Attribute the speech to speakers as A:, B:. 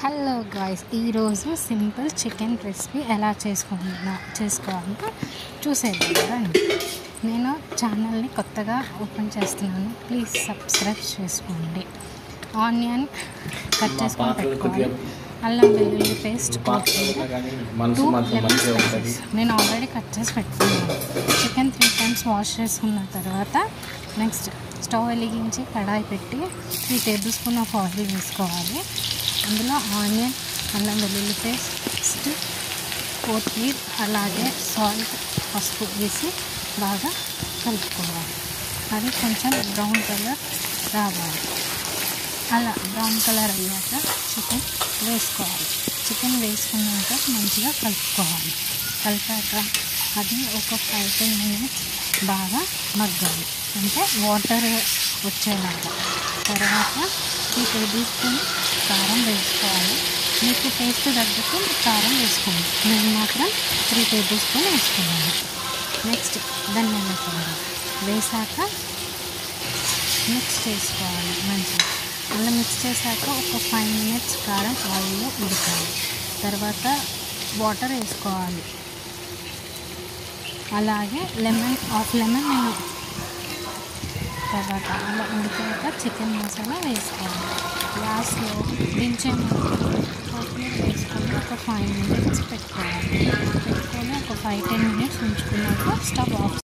A: Hello guys, ఈరోజు simple chicken recipe ఎలా చేసుకోవాలో చూసేద్దాం రండి. నేను ఛానల్ని కొత్తగా ఓపెన్ చేస్తున్నాను, ప్లీజ్ సబ్స్క్రైబ్ చేసుకోండి. ఆనియన్ కట్ చేసుకొని పెట్టుకోవాలి, అల్లం వెల్లుల్లి పేస్ట్, కొత్తిమీర, 2 లెమన్ స్లైసెస్ నేను ఆల్రెడీ కట్ చేసి పెట్టుకున్నాను. చికెన్ 3 times వాష్ చేసుకున్న తర్వాత నెక్స్ట్ స్టవ్ వెలిగించి కడాయి పెట్టి 3 tablespoons ఆఫ్ ఆయిల్ వేసుకోవాలి. అందులో ఆనియన్, అల్లం వెల్లుల్లి పేస్ట్, కొత్తిమీర, అలాగే సాల్ట్, పసుపు వేసి బాగా కలుపుకోవాలి. అది కొంచెం బ్రౌన్ కలర్ రావాలి. అలా బ్రౌన్ కలర్ అయ్యాక చికెన్ వేసుకోవాలి. చికెన్ వేసుకున్నాక మంచిగా కలుపుకోవాలి. కలిపాక అది ఒక 5-10 minutes బాగా మగ్గాలి, అంటే వాటర్ వచ్చేలాగా. తర్వాత 3 tablespoons కారం వేసుకోవాలి. మీకు టేస్ట్ తగ్గట్టు కారం వేసుకోండి. నేను మాత్రం 3 tablespoons వేసుకున్నాను. నెక్స్ట్ ధనియాల పౌడర్ వేసాక మిక్స్ చేసుకోవాలి మంచిగా. అలా మిక్స్ చేశాక ఒక 5 minutes కారం ఆయిల్లో ఉడకాలి. తర్వాత వాటర్ వేసుకోవాలి. అలాగే హాఫ్ లెమన్ నేను తర్వాత అలా ఉడికాక చికెన్ మసాలా వేసుకోవాలి. లాస్ట్లో దించే కొత్తిమీర వేసుకొని ఒక 5 minutes పెట్టుకొని ఒక 5-10 minutes ఉంచుకున్నాక స్టవ్ ఆఫ్